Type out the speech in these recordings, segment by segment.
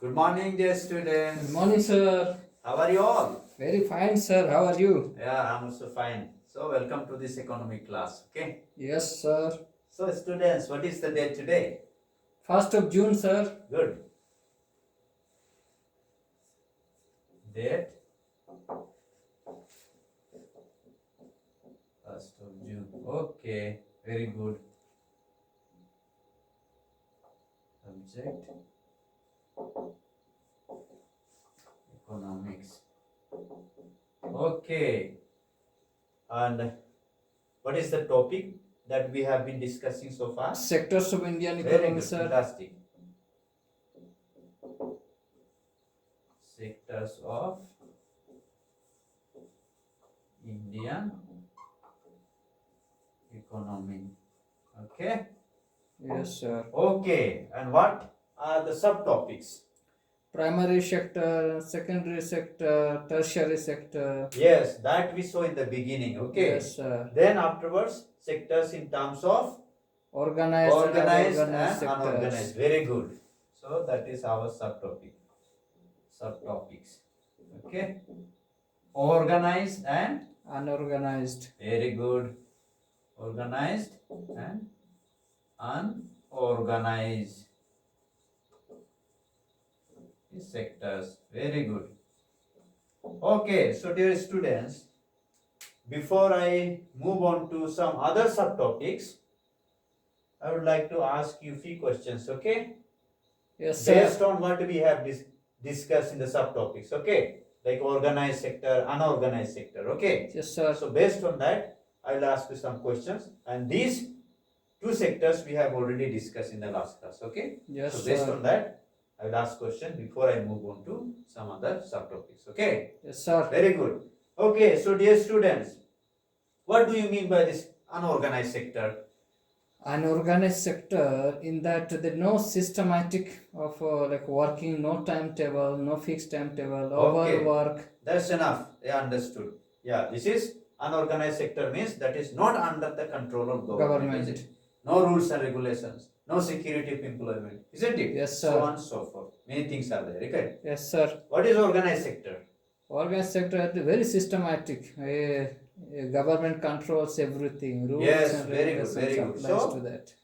Good morning, dear Good students. morning, sir. How are you all? Very fine, sir. How are you? Yeah, I'm also fine. So, welcome to this economic class. Okay. Yes, sir. So, students, what is the date today? 1st of June, sir. Good. Date 1st of June. Okay. Very good. Subject economics. Okay. And what is the topic that we have been discussing so far? Sectors of Indian Very economy, good. sir. Fantastic. Sectors of Indian economy. Okay. Yes, sir. Okay. And what are the subtopics? Primary sector, secondary sector, tertiary sector. Yes, that we saw in the beginning. Okay. Yes, sir. Then afterwards, sectors in terms of Organized, organized and unorganized sectors. unorganized. Very good. So that is our subtopic. Subtopics. Okay. Organized and Unorganized. very good. Organized and unorganized sectors. Very good. Okay, so dear students, before I move on to some other subtopics, I would like to ask you a few questions, okay? Yes, sir. Based on what we have discussed in the subtopics, okay? Like organized sector, unorganized sector, okay? Yes, sir. So based on that, I will ask you some questions, and these two sectors we have already discussed in the last class, okay? Yes, So based sir. on that, I will ask question before I move on to some other subtopics, okay? Yes, sir. Very good. Okay, so dear students, what do you mean by this unorganized sector? Unorganized sector in that there's no systematic of like working, no timetable, no fixed timetable, Okay. overwork. That's enough. Yeah, understood. Yeah, this is unorganized sector means that is not under the control of government. Is it? No rules and regulations, no security of employment, isn't it? Yes, So sir. on and so forth. Many things are there, okay? Yes, sir. What is organized sector? Organized sector is very systematic. Government controls everything. Rules Yes, and very good, regulations very good. applies So- to that.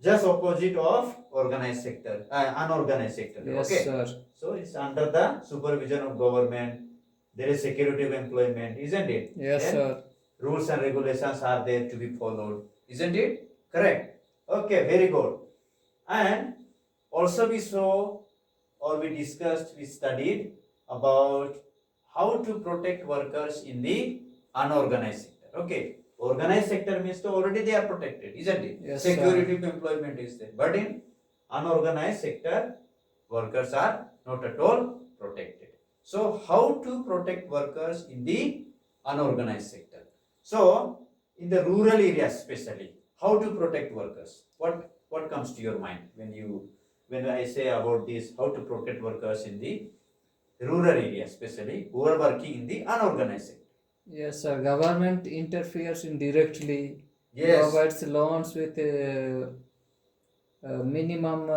Just opposite of organized sector, unorganized sector. Yes, Okay. sir. So it's under the supervision of government. There is security of employment, isn't it? Yes, Then sir. rules and regulations are there to be followed, isn't it? Correct. Okay, very good. And also we saw or we discussed, we studied about how to protect workers in the unorganized sector. Okay. Organized sector means to already they are protected, isn't it? Yes, Security of employment is there. But in unorganized sector, workers are not at all protected. So, how to protect workers in the unorganized sector? So, in the rural areas especially, how to protect workers? What comes to your mind when I say about this? How to protect workers in the rural areas, especially who are working in the unorganized sector? Yes, sir. Government interferes indirectly. Yes. Provides loans with minimum.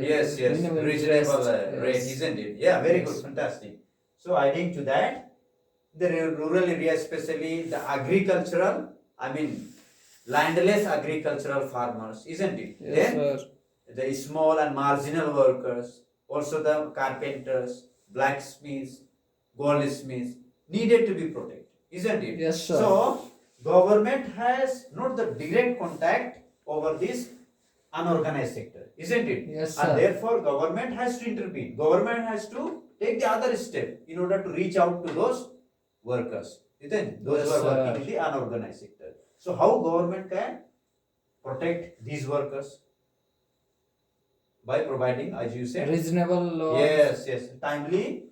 Yes, minimum reasonable interest. rate, Yes. isn't it? Yeah, very Yes. good, fantastic. So, adding to that, the rural area, especially the agricultural, I mean, landless agricultural farmers, isn't it? Yes, Then sir. the small and marginal workers, also the carpenters, blacksmiths, goldsmiths, needed to be protected, isn't it? Yes, sir. So, government has not the direct contact over this unorganized sector, isn't it? Yes, And sir. therefore, government has to intervene. Government has to take the other step in order to reach out to those workers, isn't it? Those Yes, who are working sir. in the unorganized sector. So, how government can protect these workers? By providing, as you said, Reasonable loans. yes, timely,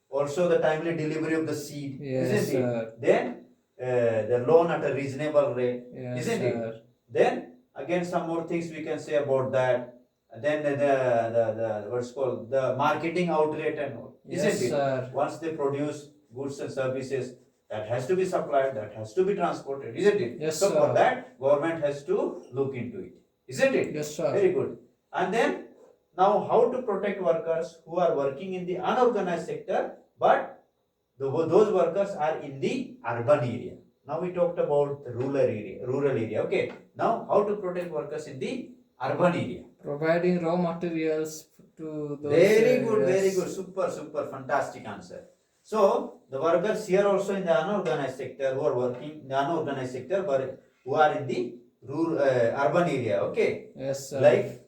also the timely delivery of the seed, Yes, isn't it? sir. Then the loan at a reasonable rate, Yes, isn't it? sir. Then again, some more things we can say about that. Then the what's called the marketing outlet and all, Yes, isn't it? sir. Once they produce goods and services, that has to be supplied, that has to be transported, isn't it? Yes, so sir. for that, government has to look into it, isn't it? Yes, sir. Very good. And then Now, how to protect workers who are working in the unorganized sector, but those workers are in the urban area. Now we talked about the rural area. Okay. Now, how to protect workers in the urban area? Providing raw materials to those Very good, areas. very good. Super, fantastic answer. So, the workers here also in the unorganized sector who are working in the unorganized sector, but who are in the rural, urban area, okay? Yes, sir. Like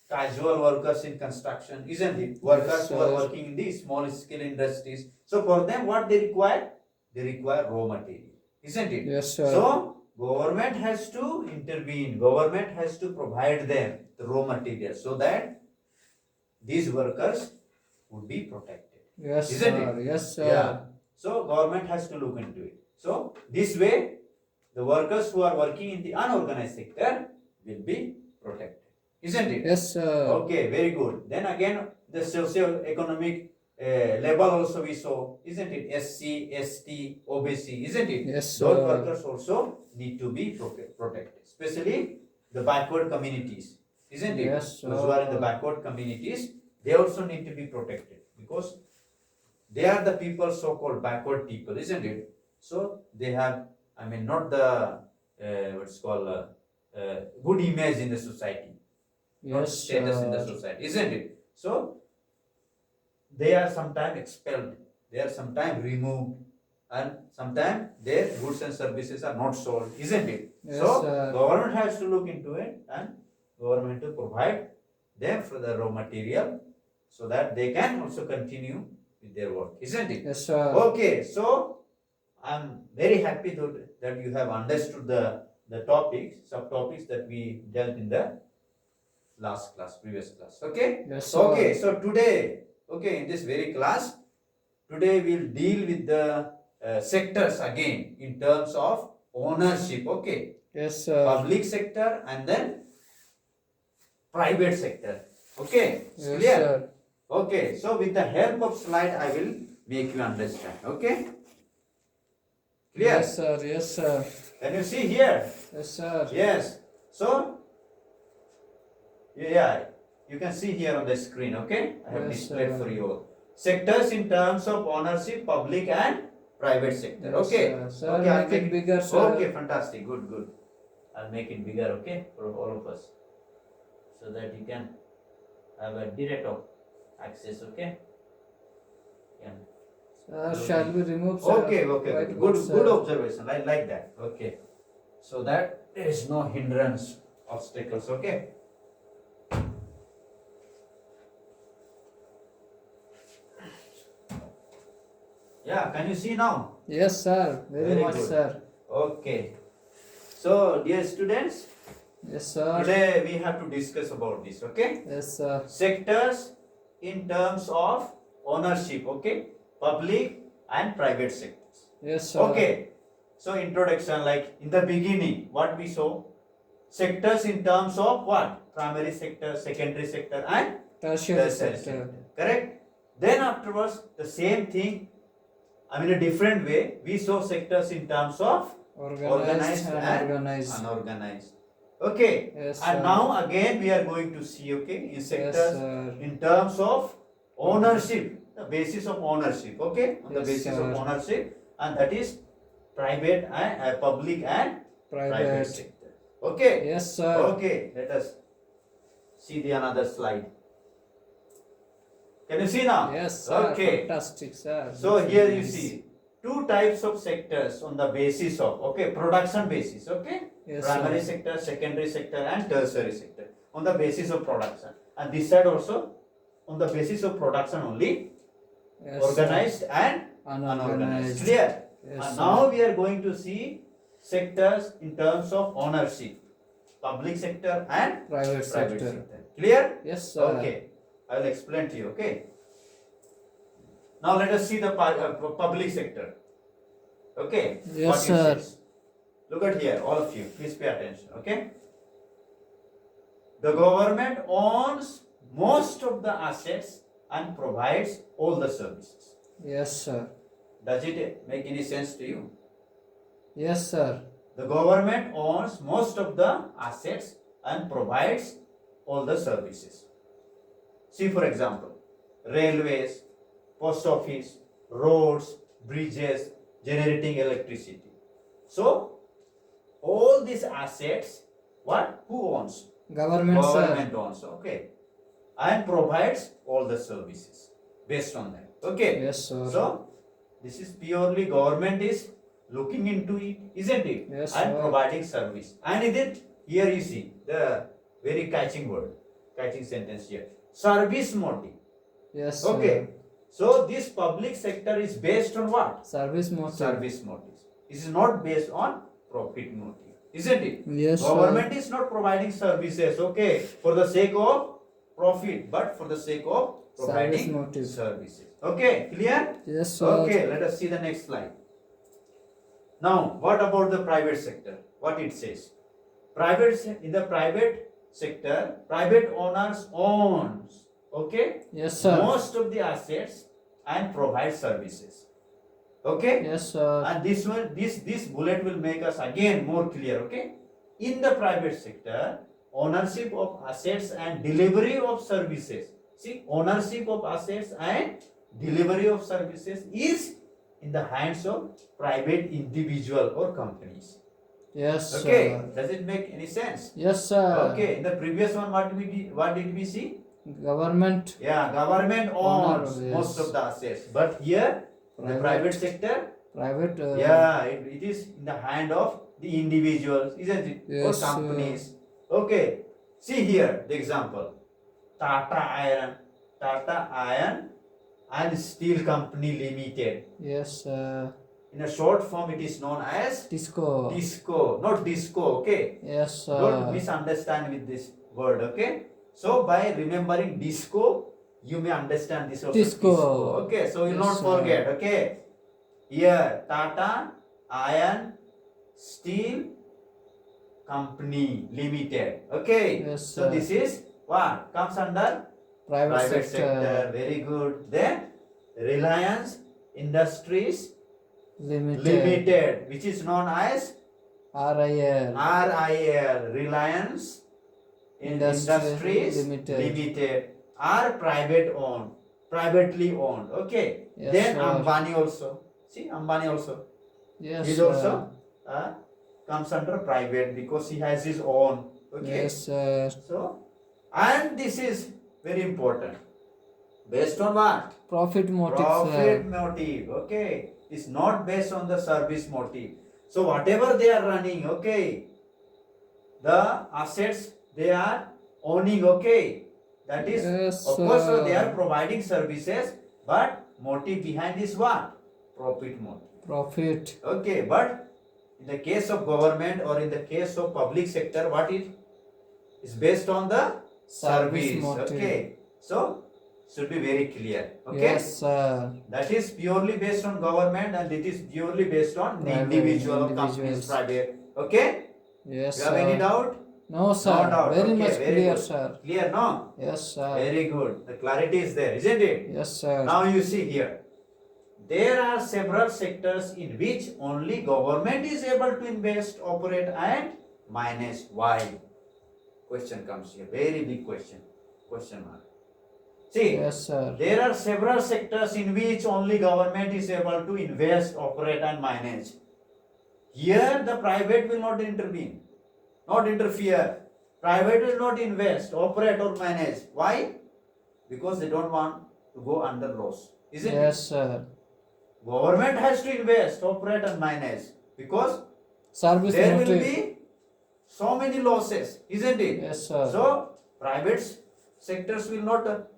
casual workers in construction, isn't it? Workers Yes, who are sir. working in the small scale industries. So, for them, what they require? They require raw material, isn't it? Yes, sir. So, government has to intervene, government has to provide them the raw material so that these workers would be protected. Yes, Isn't sir. it? Yes, sir. Yeah. So government has to look into it. So this way, the workers who are working in the unorganized sector will be protected. Isn't it? Yes, sir. Okay, very good. Then again, the socio-economic level also we saw, isn't it? SC, ST, OBC, isn't it? Yes, Those sir. workers also need to be protected, especially the backward communities, isn't it? Yes, Those who are in the sir. backward communities, they also need to be protected because they are the people, so-called backward people, isn't it? So they have, I mean, not the what's called good image in the society, not Yes, status in the sir. society, isn't it? So they are sometimes expelled, they are sometimes removed, and sometimes their goods and services are not sold, isn't it? Yes, So sir. government has to look into it and government to provide them for the raw material so that they can also continue with their work, isn't it? Yes, sir. Okay, so I'm very happy that you have understood the topics, subtopics that we dealt in the last class, previous class. Okay? Yes, sir. Okay, so today, okay, in this very class, today we'll deal with the sectors again in terms of ownership, okay? Yes, sir. Public sector and then private sector. Okay? It's Yes, clear? sir. Okay, so with the help of slide, I will make you understand. Okay? Clear? Yes, sir. Yes, sir. Can you see here? Yes, sir. Yes. So, yeah, you can see here on the screen. Okay? I have Yes, displayed sir. for you all. Sectors in terms of ownership, public and private sector. Yes, Okay? sir. Sir, Okay, I'll make it bigger, sir. Okay, fantastic. Good. I'll make it bigger, okay, for all of us, so that you can have a direct access, okay? Yeah. Sir, shall we remove, sir? Okay. Whiteboard, Good sir? observation. I like that. Okay. So that there is no hindrance, obstacles, okay? Yeah, can you see now? Yes, sir. Very much, good. sir. Okay. So, dear students, Yes, sir. today we have to discuss about this, okay? Yes, sir. Sectors in terms of ownership, okay? Public and private sectors. Yes, sir. Okay. So introduction, like in the beginning, what we saw? Sectors in terms of what? Primary sector, secondary sector and Tertiary tertiary sector. sector. Correct? Then afterwards, the same thing, I mean a different way, we saw sectors in terms of Organized and and unorganized. unorganized. Okay. Yes, And sir. now again we are going to see, okay, in Yes, sectors sir. in terms of ownership, the basis of ownership, okay, on the Yes, basis sir. of ownership, and that is private and public and private Private. sector. Okay. Yes, sir. Okay. Let us see the another slide. Can you see now? Yes, sir. Okay. Fantastic, sir. So That's here you nice. see two types of sectors on the basis of, okay, production basis, okay, Yes, primary sir. sector, secondary sector and tertiary sector on the basis of production, and this side also on the basis of production only, Yes, organized and Unorganized. unorganized. Clear? Yes, And sir. now we are going to see sectors in terms of ownership, public sector and Private private sector. sector. Clear? Yes, sir. Okay. I will explain to you. Okay. Now let us see the public sector. Okay. Yes, What it sir. says. Look at here, all of you. Please pay attention. Okay. The government owns most of the assets and provides all the services. Yes, sir. Does it make any sense to you? Yes, sir. The government owns most of the assets and provides all the services. See, for example, railways, post office, roads, bridges, generating electricity. So, all these assets, what? Who owns? Government, sir. Government owns, okay, and provides all the services based on that. Okay. Yes, sir. So, this is purely government is looking into it, isn't it? Yes, And sir. providing service. And is it here you see the very catching word, catching sentence here. Service motive. Yes, sir. Okay. So this public sector is based on what? Service motive. Service motives. It is not based on profit motive, isn't it? Yes, sir. Government is not providing services, okay, for the sake of profit, but for the sake of providing Service motive. services. Okay, clear? Yes, sir. Okay, let us see the next slide. Now, what about the private sector? What it says? In the private sector, private owners owns, okay, Yes, sir. most of the assets and provide services. Okay? Yes, sir. And this bullet will make us again more clear, okay? In the private sector, ownership of assets and delivery of services. See, ownership of assets and delivery of services is in the hands of private individual or companies. Yes, Okay, sir. does it make any sense? Yes, sir. Okay, in the previous one, what did we see? Government. Yeah, government owns Owner, yes. most of the assets, but here the private sector, Private. yeah, it is in the hand of the individuals, isn't it? Yes, or companies. Okay, see here the example: Tata Iron and Steel Company Limited. Yes, In a short form, it is known as disco. DISCO, not disco. Okay, Yes, don't misunderstand with this word. Okay, so by remembering disco, you may understand this also. Disco. Okay, so you will Yes, not sir. forget. Okay, here Tata Iron Steel Company Limited. Okay, Yes, so sir. this is what comes under Private, sector. Very good. Then Reliance Industries Limited, which is known as RIL. RIL, Reliance Industries Limited. Limited, are privately owned. Okay. Yes, Then sir. Ambani also. See, Ambani also. Yes, He is sir. also comes under private because he has his own. Okay. Yes, sir. So, and this is very important. Based on what? Profit motive, Profit sir. motive. Okay. It's not based on the service motive. So whatever they are running, okay, the assets they are owning, okay, that is, Yes, of course, sir. they are providing services, but motive behind is what? Profit motive. Profit. Okay, but in the case of government or in the case of public sector, what is based on the service. motive. Okay, so should be very clear. Okay. Yes, sir. That is purely based on government and it is purely based on the Private individual or companies individuals. private. Okay? Yes, You have any sir. doubt? No, sir. No doubt. Very Okay, much very clear, good. sir. Clear, no? Yes, sir. Very good. The clarity is there, isn't it? Yes, sir. Now you see here. There are several sectors in which only government is able to invest, operate and manage. Why? Question comes here. Very big question. Question mark. See, Yes, sir. there are several sectors in which only government is able to invest, operate and manage. Here the private will not intervene, not interfere. Private will not invest, operate or manage. Why? Because they don't want to go under loss. Isn't it? Yes, sir. Government has to invest, operate and manage because Service there will motive. be so many losses, isn't it? Yes, sir. So private sectors will not,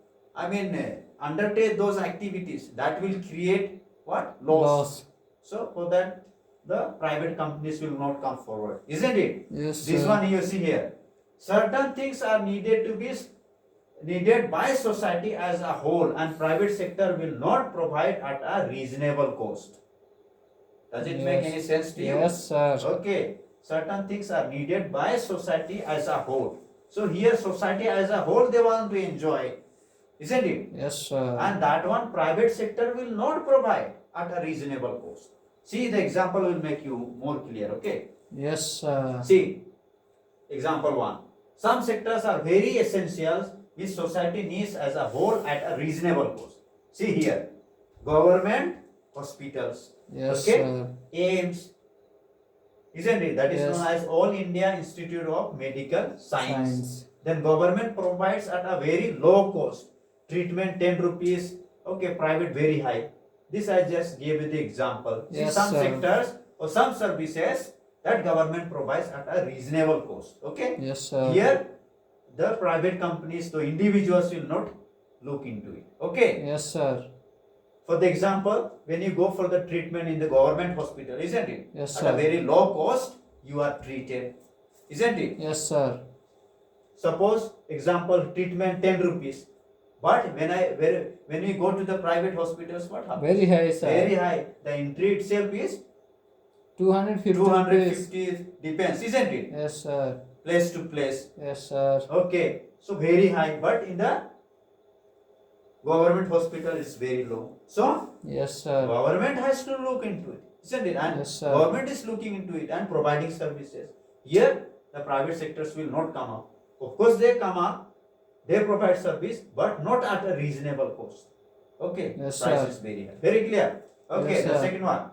undertake those activities that will create what? Loss. So for that, the private companies will not come forward, isn't it? Yes, This sir. one you see here. Certain things are needed by society as a whole, and private sector will not provide at a reasonable cost. Does it make Yes. any sense to you? Yes, sir. Okay, certain things are needed by society as a whole. So here society as a whole they want to enjoy, isn't it? Yes, sir. And that one private sector will not provide at a reasonable cost. See, the example will make you more clear, okay? Yes, sir. See, example 1. Some sectors are very essential which society needs as a whole at a reasonable cost. See here, government hospitals, Yes, okay, sir. AIMS, isn't it? That is Yes. known as All India Institute of Medical Science. Science. Then government provides at a very low cost. Treatment 10 rupees, okay, private very high. This I just gave you the example. See, Yes, some sir. sectors or some services that government provides at a reasonable cost. Okay. Yes, sir. Here, the private companies, the individuals will not look into it. Okay. Yes, sir. For the example, when you go for the treatment in the government hospital, isn't it? Yes, At sir. a very low cost, you are treated, isn't it? Yes, sir. Suppose example treatment 10 rupees, but when we go to the private hospitals, what happens? Very high, sir. Very high. The entry itself is 250 rupees. 250, depends, isn't it? Yes, sir. Place to place. Yes, sir. Okay, so very high, but in the government hospital is very low. So Yes, sir. government has to look into it, isn't it? And Yes, sir. government is looking into it and providing services. Here, the private sectors will not come up. Of course, they come up, they provide service, but not at a reasonable cost. Okay, Yes, price sir. is very high. Very clear. Okay, Yes, the sir. second one.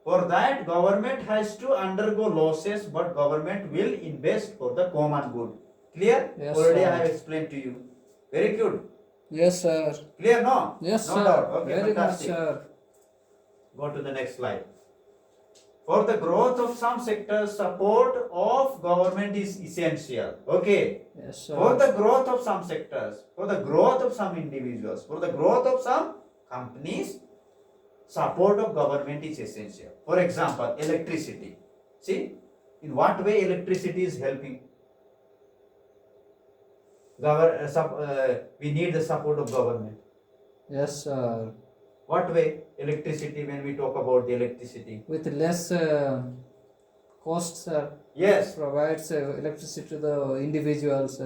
For that, government has to undergo losses, but government will invest for the common good. Clear? Yes, Already sir. I have explained to you. Very good. Yes, sir. Clear? No? Yes, No sir. doubt. Okay, Very fantastic. much, sir. Go to the next slide. For the growth of some sectors, support of government is essential. Okay. Yes, For sir. the growth of some sectors, for the growth of some individuals, for the growth of some companies, support of government is essential. For example, electricity. See, in what way electricity is helping? We need the support of government. Yes, sir. What way? Electricity, when we talk about the electricity. With less cost, sir, Yes. provides electricity to the individuals,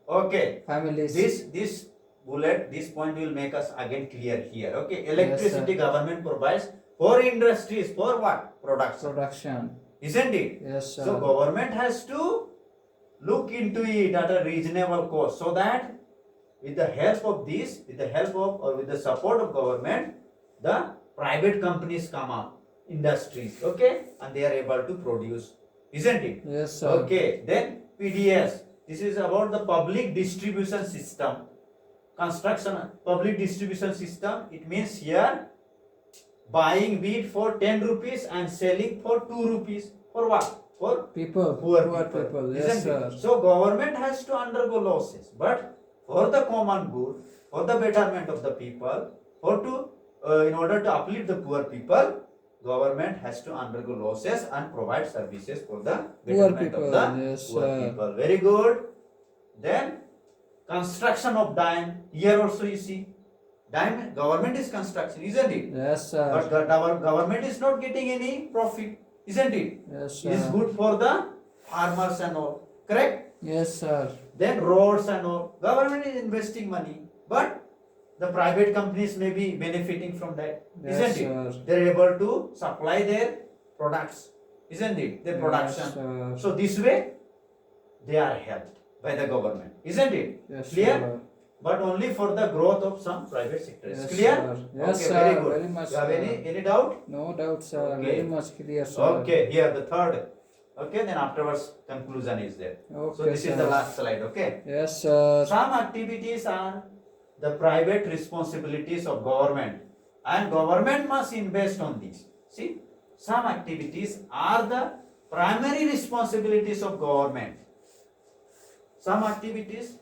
Okay. families. This bullet, this point will make us again clear here. Okay. Electricity government provides for industries, for what? Production. Production. Isn't it? Yes, sir. So government has to look into it at a reasonable cost, so that with the help of this, with the help of or with the support of government, the private companies come up, industries, okay, and they are able to produce, isn't it? Yes, sir. Okay, then PDS. This is about the public distribution system. Construction, public distribution system. It means here buying wheat for 10 rupees and selling for 2 rupees. For what? For People, poor people. people. Yes, Isn't sir. it? So government has to undergo losses, but for the common good, for the betterment of the people, in order to uplift the poor people, government has to undergo losses and provide services for the Poor betterment people, of the yes, poor sir. people. Very good. Then construction of dam. Here also you see, dam government is construction, isn't it? Yes, sir. But our government is not getting any profit, isn't it? Yes, It is sir. good for the farmers and all. Correct? Yes, sir. Then roads and all. Government is investing money, but the private companies may be benefiting from that, Yes, isn't it? sir. They are able to supply their products, isn't it? Their production. Yes, sir. So this way, they are helped by the government, isn't it? Yes, Clear? sir. But only for the growth of some private sectors. Yes, Clear? sir. Yes, okay, sir. very good. Very much, You have sir. any doubt? No doubt, sir. Okay. Very much clear, sir. Okay, here the third. Okay, then afterwards conclusion is there. Okay, So this is the sir. last slide. Okay. Yes, sir. Some activities are the private responsibilities of government, and government must invest on these. See, some activities are the primary responsibilities of government. Some activities,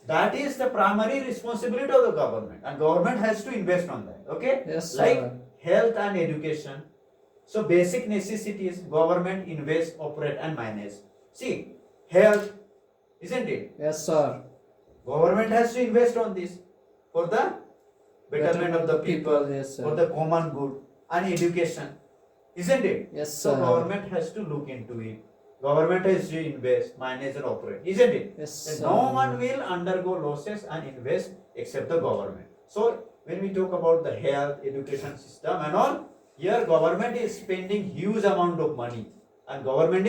that is the primary responsibility of the government, and government has to invest on that. Okay. Yes, Like sir. health and education. So basic necessities, government invest, operate and manage. See, health, isn't it? Yes, sir. Government has to invest on this for the betterment of the people, Yes, sir. for the common good, and education, isn't it? Yes, So sir. government has to look into it. Government has to invest, manage and operate, isn't it? Yes, And sir. no one will undergo losses and invest except the government. So when we talk about the health, education system and all, here government is spending huge amount of money, and government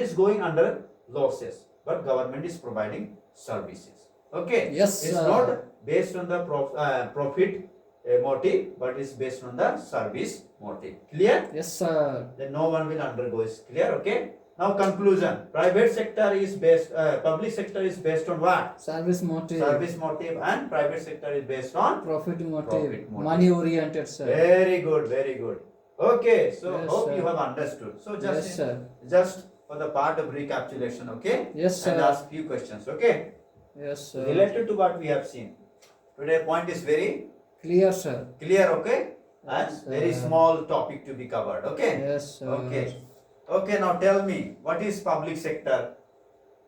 is going under losses, but government is providing services. Okay. Yes, It's sir. not based on the profit motive, but it's based on the service motive. Clear? Yes, sir. Then no one will undergo. Is clear? Okay. Now conclusion. Private sector is based. Public sector is based on what? Service motive. Service motive, and private sector is based on Profit motive. Profit motive. Money oriented, sir. very good, very good. Okay, so Yes, hope sir. you have understood. So Yes, sir. just for the part of recapitulation, okay? Yes, And sir. ask few questions, okay? Yes, sir. Related to what we have seen. Today point is very Clear, sir. clear, okay? Yes, And very sir. small topic to be covered, okay? Yes, sir. Okay. Okay, now tell me, what is public sector?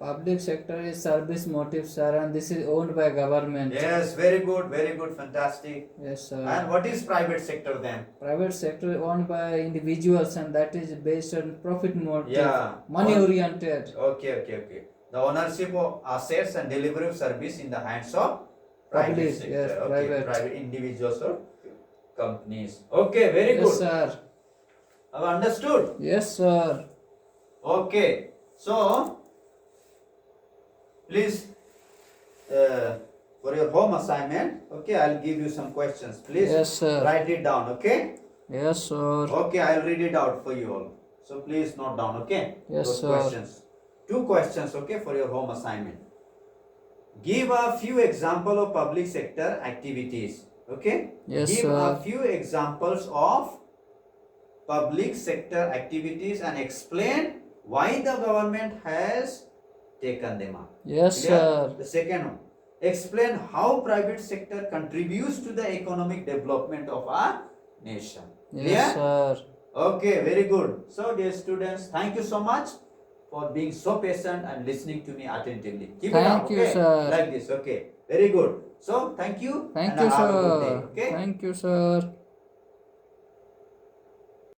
Public sector is service motive, sir, and this is owned by government. Yes, very good, fantastic. Yes, sir. And what is private sector then? Private sector owned by individuals, and that is based on profit motive. Yeah. Money oriented. Okay. The ownership of assets and delivery of service in the hands of private Public, sector. yes, Okay, private. individuals or companies. Okay, very Yes, good. sir. Have understood? Yes, sir. Okay. So, please, for your home assignment, okay, I'll give you some questions. Please Yes, sir. write it down, okay? Yes, sir. Okay, I'll read it out for you all. So please note down, okay? Yes, Those sir. questions. 2 questions, okay, for your home assignment. Give a few example of public sector activities, okay? Yes, Give sir. a few examples of public sector activities and explain why the government has taken them up. Yes, Clear? sir. The second one, explain how private sector contributes to the economic development of our nation. Yes, Clear? sir. Okay, very good. So, dear students, thank you so much for being so patient and listening to me attentively. Keep it up, Thank you, okay? sir. Like this, okay? Very good. So, thank you. Thank and you, have a good day, sir. okay? Thank you, sir.